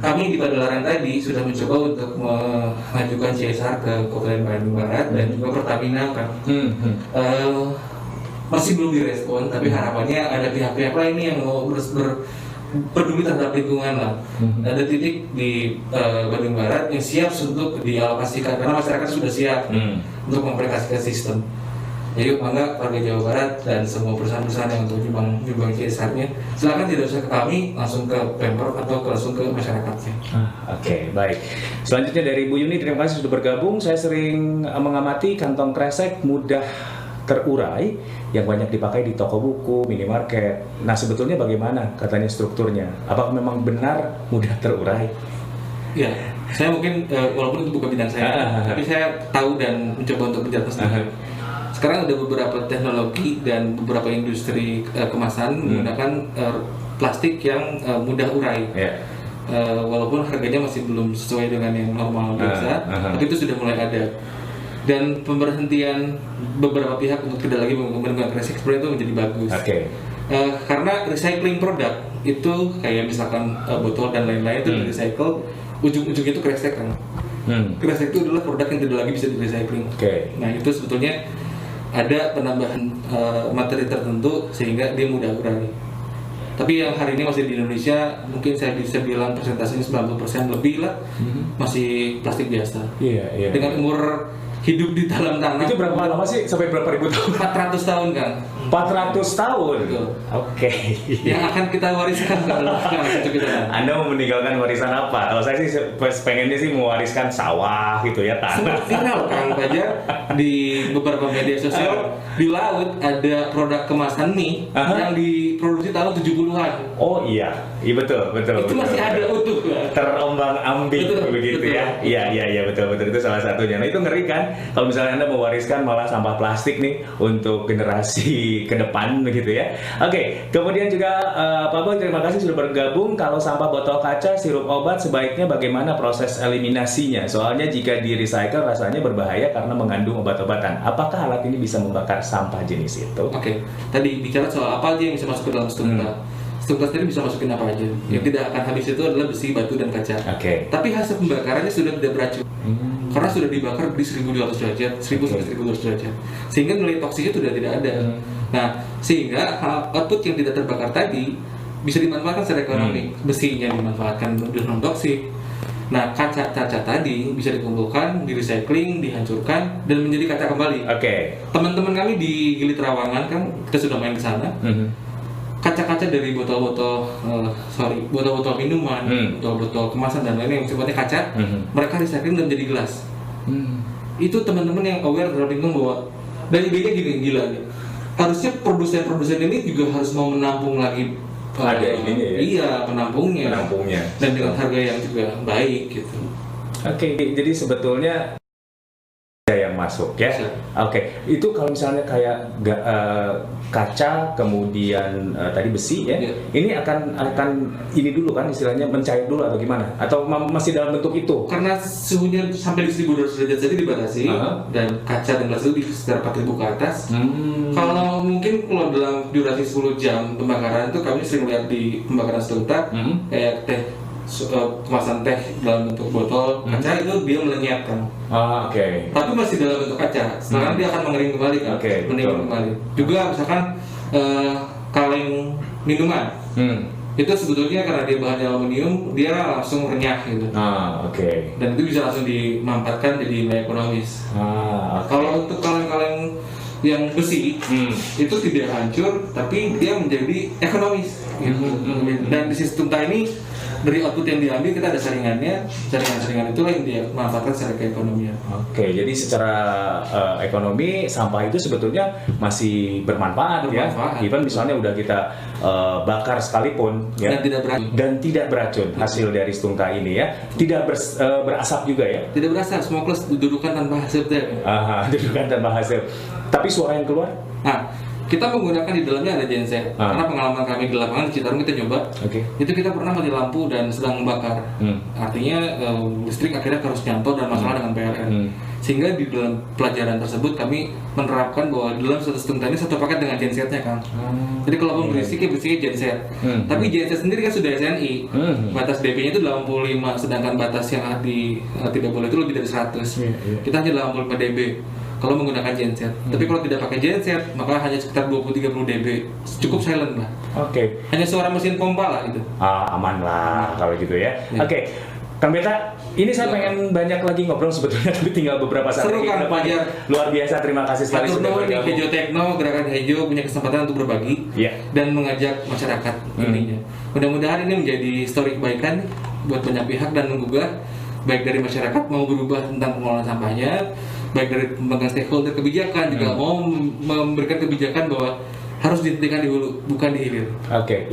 Kami di Padalarang tadi sudah mencoba untuk mengajukan CSR ke Kabupaten Bandung Barat dan juga Pertamina kan. Masih belum direspon, tapi harapannya ada pihak-pihak lain yang mau peduli terhadap lingkungan lah. Ada titik di Bandung Barat yang siap untuk dialokasikan karena masyarakat sudah siap untuk memaplikasikan sistem. Jadi bangga warga Jawa Barat dan semua perusahaan-perusahaan yang untuk nyumbang CSR-nya, silakan tidak usah ke kami, langsung ke Pemprov atau langsung ke masyarakatnya. Baik. Selanjutnya dari Bu Yuni, terima kasih sudah bergabung. Saya sering mengamati kantong kresek mudah terurai yang banyak dipakai di toko buku, minimarket. Nah, sebetulnya bagaimana katanya strukturnya? Apakah memang benar mudah terurai? Ya, saya mungkin walaupun itu bukan bidang saya, tapi saya tahu dan mencoba untuk menjelaskan. Sekarang ada beberapa teknologi dan beberapa industri kemasan menggunakan plastik yang mudah urai. Walaupun harganya masih belum sesuai dengan yang normal biasa, tapi itu sudah mulai ada. Dan pemberhentian beberapa pihak untuk tidak lagi menggunakan kresek seperti itu menjadi bagus. Karena recycling produk itu kayak misalkan botol dan lain-lain itu di recycle, ujung-ujungnya itu kresek kan. Kresek itu adalah produk yang tidak lagi bisa di recycling. Nah, itu sebetulnya ada penambahan materi tertentu sehingga dia mudah urai. Tapi yang hari ini masih di Indonesia mungkin saya bisa bilang persentasenya 90% lebih lah masih plastik biasa. Dengan umur hidup di dalam tanah. Itu berapa lama sih? Sampai berapa ribu tahun? 400 tahun kan. 400 tahun? Yang akan kita wariskan kalau kita. Anda mau meninggalkan warisan apa? Kalau saya sih pengennya sih mewariskan sawah gitu ya, tanah. Viral kan aja di beberapa media sosial di laut ada produk kemasan mie yang diproduksi tahun 70-an. Oh iya betul. Itu masih ada utuh kan? Terombang-ambing begitu ya. Iya betul itu salah satunya. Nah, itu ngeri kan kalau misalnya Anda mewariskan malah sampah plastik nih untuk generasi ke depan begitu ya. Kemudian juga Pak Boy, terima kasih sudah bergabung. Kalau sampah botol kaca, sirup obat sebaiknya bagaimana proses eliminasinya? Soalnya jika di recycle rasanya berbahaya karena mengandung obat-obatan. Apakah alat ini bisa membakar sampah jenis itu? Tadi bicara soal apa aja yang bisa masuk ke dalam Stungta. Stungta sendiri bisa masukin apa aja. Yang tidak akan habis itu adalah besi, batu, dan kaca. Tapi hasil pembakarannya sudah tidak beracun. Karena sudah dibakar di 1200 derajat, 1000 sampai 1200 derajat. Sehingga nilai toksiknya sudah tidak ada. Nah, sehingga output yang tidak terbakar tadi bisa dimanfaatkan secara ekonomi. Besinya dimanfaatkan untuk non toksik. Nah, kaca-kaca tadi bisa dikumpulkan, di recycling, dihancurkan, dan menjadi kaca kembali. Teman-teman kami di Gili Trawangan kan, kita sudah main ke sana. Kaca-kaca dari botol-botol minuman, botol-botol kemasan dan lain-lain yang sifatnya kaca, mereka recycling dan menjadi gelas. Itu teman-teman yang aware terhadap lingkungan bahwa dan idenya gila. Harusnya produsen-produsen ini juga harus mau menampung lagi ada ininya ya? Iya, penampungnya dan dengan harga yang juga baik gitu. Jadi sebetulnya yang masuk ya. Itu kalau misalnya kayak kaca kemudian tadi besi ya. Ini akan ini dulu kan istilahnya mencair dulu atau gimana? Atau masih dalam bentuk itu? Karena suhunya sampai di 1200 derajat saja dibatasi dan kaca dan gelas itu di sekitar 4000 ke atas. Kalau dalam durasi 10 jam pembakaran itu kami sering lihat di pembakaran Stungta kayak teh kemasan teh dalam bentuk botol kaca itu dia melenyap kan. Tapi masih dalam bentuk kaca. Sekarang dia akan mengering kembali kan. Mendingin kembali. Juga misalkan kaleng minuman. Itu sebetulnya karena dia bahannya aluminium, dia langsung renyah gitu. Dan itu bisa langsung dimanfaatkan jadi nilai ekonomis. Kalau untuk kaleng-kaleng yang besi itu tidak hancur, tapi dia menjadi ekonomis. Gitu. Dan di sistem ini dari output yang diambil kita ada saringannya, saringan itulah yang dia manfaatkan secara keekonomian. Jadi secara ekonomi sampah itu sebetulnya masih bermanfaat. Ya. Even misalnya udah kita bakar sekalipun ya, dan tidak beracun hasil dari Stunta ini ya, tidak berasap juga ya. Tidak berasap, smokeless, dudukan tanpa hasil dudukan tanpa hasil. Tapi suara yang keluar? Kita menggunakan di dalamnya ada genset. Karena pengalaman kami di lapangan di Citarum kita coba, itu kita pernah mati lampu dan sedang membakar. Artinya listrik akhirnya harus nyantol dan masalah dengan PLN. Sehingga di dalam pelajaran tersebut kami menerapkan bahwa dalam satu Stunta ini satu paket dengan gensetnya kan. Jadi kalau berisiknya genset. Tapi genset sendiri kan sudah SNI. Batas DP-nya itu 85, sedangkan batas yang tidak boleh itu lebih dari 100. Kita hanya 85 dB. Kalau menggunakan genset, tapi kalau tidak pakai genset, maka hanya sekitar 20-30 dB, cukup silent lah. Hanya suara mesin pompa lah itu. Aman lah kalau gitu ya. Kang Beta, ini saya pengen banyak lagi ngobrol sebetulnya, tapi tinggal beberapa saat lagi ke depan. Luar biasa, terima kasih sekali sudah bergabung. Hijau Tekno, Gerakan Hijau punya kesempatan untuk berbagi dan mengajak masyarakat intinya. Mudah-mudahan ini menjadi story kebaikan buat banyak pihak dan menggugah baik dari masyarakat mau berubah tentang pengelolaan sampahnya, baik dari pemegang stakeholder kebijakan juga mau memberikan kebijakan bahwa harus dihentikan di hulu, bukan di hilir.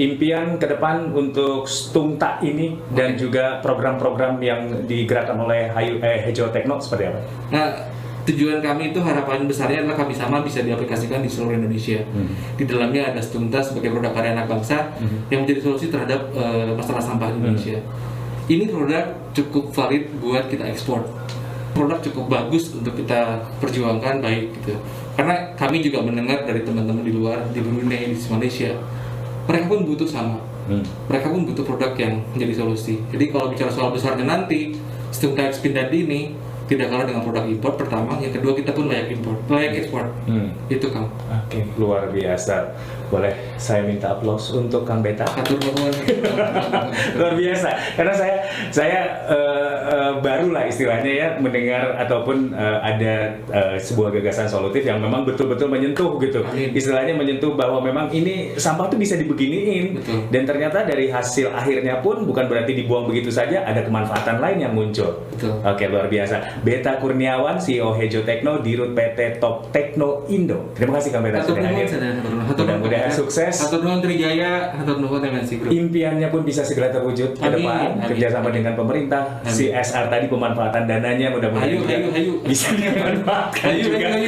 Impian ke depan untuk Stunta ini dan juga program-program yang digerakkan oleh Hijau Tekno seperti apa? Tujuan kami itu harapan besarnya adalah kami sama bisa diaplikasikan di seluruh Indonesia. Di dalamnya ada Stunta sebagai produk karya anak bangsa yang menjadi solusi terhadap masalah sampah di Indonesia. Ini produk cukup valid buat kita ekspor. Produk cukup bagus untuk kita perjuangkan baik gitu. Karena kami juga mendengar dari teman-teman di luar, di Brunei, di Malaysia, mereka pun butuh sama. Mereka pun butuh produk yang menjadi solusi. Jadi kalau bicara soal besarnya nanti, Stunta Expindad ini tidak kalah dengan produk impor pertama, yang kedua kita pun layak ekspor. Itu Kang. Luar biasa. Boleh saya minta aplaus untuk Kang Beta? Luar biasa. Karena saya baru lah istilahnya ya mendengar ataupun ada sebuah gagasan solutif yang memang betul-betul menyentuh gitu. Istilahnya menyentuh bahwa memang ini sampah tuh bisa dibeginiin. Dan ternyata dari hasil akhirnya pun bukan berarti dibuang begitu saja, ada kemanfaatan lain yang muncul. Luar biasa. Beta Kurniawan, CEO Hijau Tekno, Dirut PT Top Tekno Indo. Terima kasih Kang Beta sudah hadir. Mudah-mudahan sukses. Hatur nuhun Trijaya, hatur nuhun MNC Group. Impiannya pun bisa segera terwujud ke depan, kerjasama dengan pemerintah. CSR tadi pemanfaatan dananya mudah-mudahan bisa dimanfaatkan juga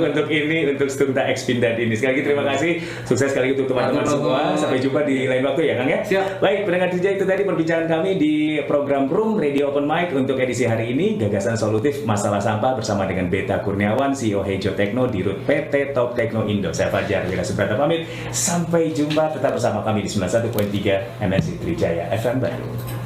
untuk ini, untuk Stunta Expindad ini. Sekali lagi terima kasih, sukses sekali untuk teman-teman semua. Sampai jumpa di lain waktu ya Kang ya. Baik, pendengar Trijaya, itu tadi perbincangan kami di program Room Radio Open Mic untuk edisi hari ini, gagasan solutif masalah sampah bersama dengan Beta Kurniawan, CEO Hijau Tekno, Dirut PT Top Tekno Indo. Saya Fajar Wira Subrata pamit. Sampai jumpa, tetap bersama kami di 91.3 MNC Trijaya FM Bandung.